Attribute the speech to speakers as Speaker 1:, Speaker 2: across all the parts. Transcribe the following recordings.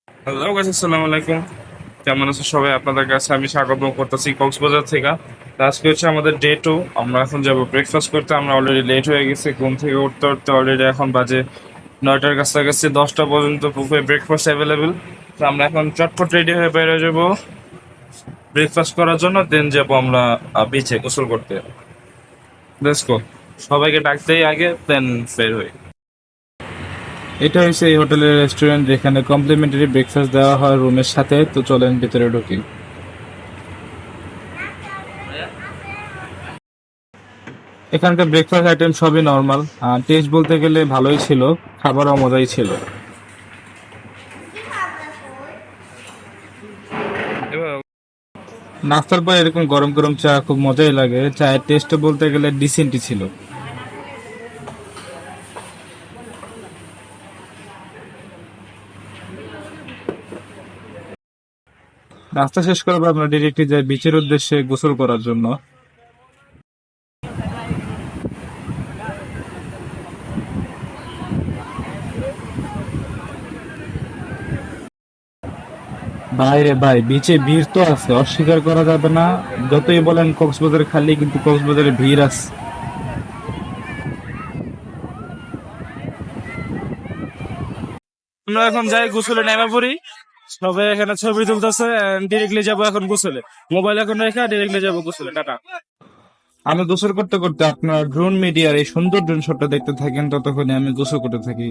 Speaker 1: Hello guys, আসসালামু আলাইকুম। কেমন আছো সবাই? আপনাদের কাছে আমি স্বাগত করতেছি কক্সবাজার থেকে। তো আজকে হচ্ছে আমাদের ডে 2। আমরা এখন যাব ব্রেকফাস্ট করতে। আমরা অলরেডি লেট হয়ে গেছি, ঘুম থেকে উঠতে উঠতে অলরেডি এখন বাজে 9টার কাছাকাছি। 10টা পর্যন্ত বুফে ব্রেকফাস্ট অ্যাভেলেবেল। তো আমরা এখন চটপট রেডি হয়ে বের হয়ে যাবো ব্রেকফাস্ট করার জন্য, দেন যাবো আমরা বিচে গোসল করতে। Let's go. সবাইকে ডাকতেই আগে দেন বের হই। এটা হচ্ছে এই হোটেলের রেস্টুরেন্ট, যেখানে কমপ্লিমেন্টারি ব্রেকফাস্ট দেওয়া হয় রুমের সাথে। তো চলেন ভিতরে ঢুকি। এখানকার ব্রেকফাস্ট আইটেম সবই নর্মাল। টেস্ট বলতে গেলে ভালোই ছিল, খাবারও মজাই ছিল। নাস্তার পর এরকম গরম গরম চা খুব মজাই লাগে। চায়ের টেস্ট বলতে গেলে ডিসেন্টই ছিল। নাস্তা শেষ করার পর আমরা ডিরেক্টলি যাই বিচের উদ্দেশ্যে গোসল করার জন্য। ভাই রে ভাই, বিচে ভিড় তো আছে, অস্বীকার করা যাবে না। যতই বলেন কক্সবাজার খালি, কিন্তু কক্সবাজারে ভিড় আছে। আমরা এখন যাই গোসলে নেমে পড়ি। সবাই এখানে ছবি তুলতেছে। ডিরেক্টলি যাবো এখন গোসলে। মোবাইল এখন রেখে ডিরেক্টলি যাবো গোসলে। টাটা। আমি গোসল করতে করতে আপনার ড্রোন মিডিয়ার এই সুন্দর ড্রোন শটটা দেখতে থাকেন, ততক্ষণে আমি গোসল করতে থাকি।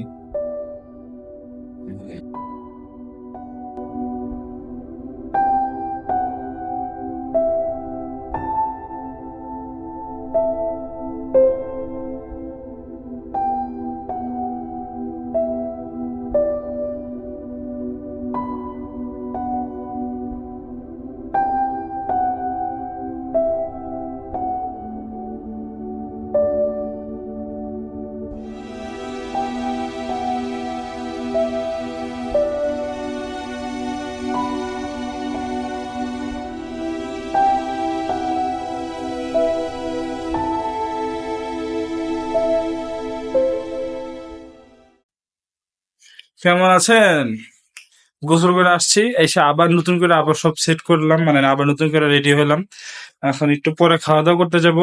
Speaker 1: কেমন আছেন? গোসল করে আসছি, এসে আবার নতুন করে আবার সব সেট করলাম, মানে আবার নতুন করে রেডি হলাম। এখন একটু পরে খাওয়া দাওয়া করতে যাব।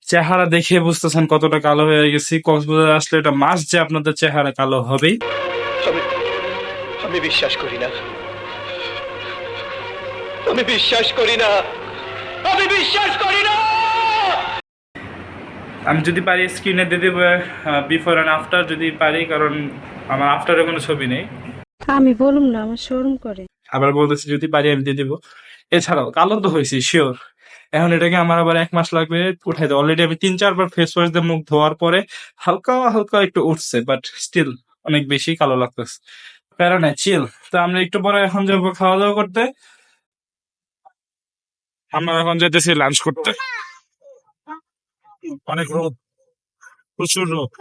Speaker 1: চেহারা দেখে বুঝতেছেন কতটা কালো হয়ে গেছি। কক্সবাজার আসলে এটা মাস্ট যে আপনাদের চেহারা কালো হবেই।
Speaker 2: আমি আমি বিশ্বাস করি না। আমি বিশ্বাস করি না। আমি বিশ্বাস করি না।
Speaker 1: আমি যদি পারি স্ক্রিনে দিয়ে দেবো বিফোর অ্যান্ড আফটার, যদি পারি, কারণ আমার আফটারে কোনো ছবি নেই।
Speaker 3: আমি বলুম না, আমার শোরুম করে।
Speaker 1: আবার বলতেছি যদি পারি আমি দিয়ে দিব। এছাড়াও কালো তো হয়েছি শিওর। এখন এটাকে আমার আবার 1 মাস লাগবে উঠাই দেওয়া। অলরেডি আমি 3-4 বার ফেস ওয়াশ দিয়ে মুখ ধোয়ার পরে হালকা হালকা একটু উঠছে, বাট স্টিল অনেক বেশি কালো লাগতেছে। প্যারা নাই, চিল। তো আমরা একটু পরে এখন যাবো খাওয়া দাওয়া করতে। আমরা এখন যেতেছি লাঞ্চ করতে। অনেক রোদ, প্রচুর রোদ।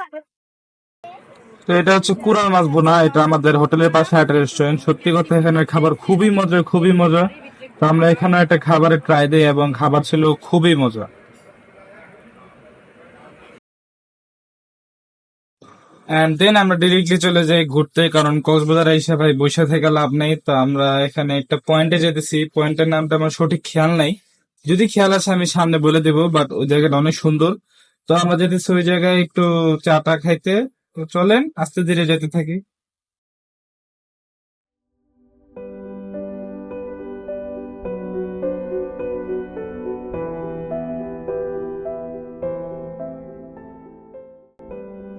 Speaker 1: তো এটা হচ্ছে কুরাল মাছ ভুনা। এটা আমাদের হোটেলের পাশে একটা রেস্টুরেন্ট। সত্যি কথা এখানে খাবার খুবই মজা, খুবই মজা। তো আমরা এখানে একটা খাবারের ট্রাই দিই এবং খাবার ছিল খুবই মজা। এন্ড দেন আমরা ডিরেক্টলি চলে যাই ঘুরতে, কারণ কক্সবাজার এসে ভাই বসে থেকে লাভ নেই। তো আমরা এখানে একটা পয়েন্টে যেতেছি। পয়েন্টের নামটা আমার সঠিক খেয়াল নাই, যদি খেয়াল আছে আমি সামনে বলে দেবো। বাট ওই জায়গাটা অনেক সুন্দর। তো আমরা যেতেছি ওই জায়গায় একটু চা টা খাইতে। তো চলেন আস্তে ধীরে যেতে থাকি।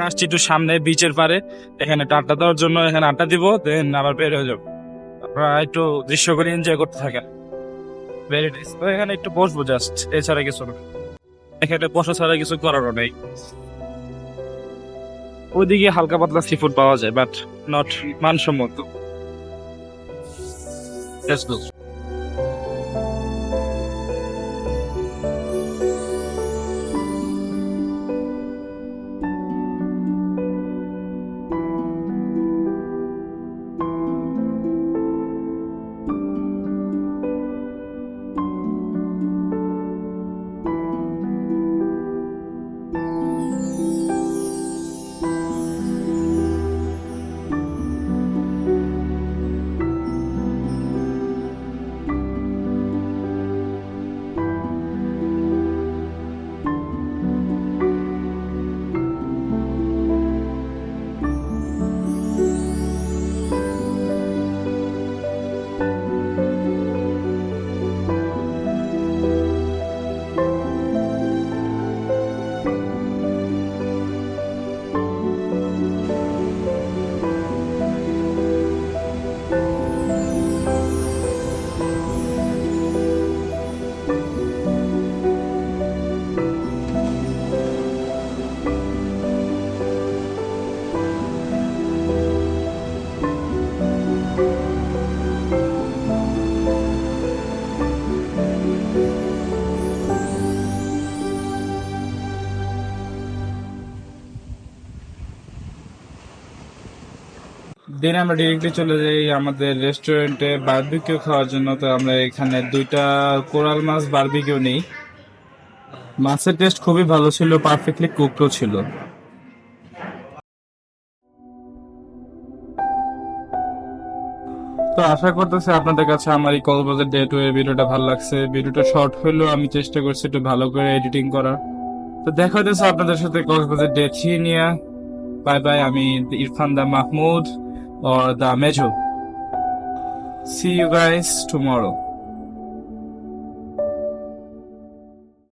Speaker 1: আসছি একটু সামনে বিচের পারে, এখানে একটু আড্ডা দেওয়ার জন্য। এখানে আড্ডা দিব, দেন আবার বের হয়ে যাবো। আপনারা একটু দৃশ্য করে এনজয় করতে থাকেন। Very nice. তো এখানে একটু বসবো জাস্ট, এছাড়া কিছু না। এখানে বসা ছাড়া কিছু করারও নেই। ওইদিকে হালকা পাতলা সি ফুড পাওয়া যায়, বাট নট মানসম্মত। Let's go. দেন আমরা ডিরেক্টলি চলে যাই আমাদের রেস্টুরেন্টে বারবিকিউ খাওয়ার জন্য। তো আমরা এখানে 2টা কোরাল মাছ বারবিকিউ নেই। মাছের টেস্ট খুবই ভালো ছিল, পারফেক্টলি কুকও ছিল। তো আশা করতেছি আপনাদের কাছে আমার এই কক্সবাজার ডে 2 এর ভিডিওটা ভালো লাগছে। ভিডিওটা শর্ট হলেও আমি চেষ্টা করছি একটু ভালো করে এডিটিং করার। তো দেখা হচ্ছে আপনাদের সাথে কক্সবাজার ডে 3 নিয়ে। বাই বাই, আমি ইরফান দা Mahmud or the Mejo. See you guys tomorrow.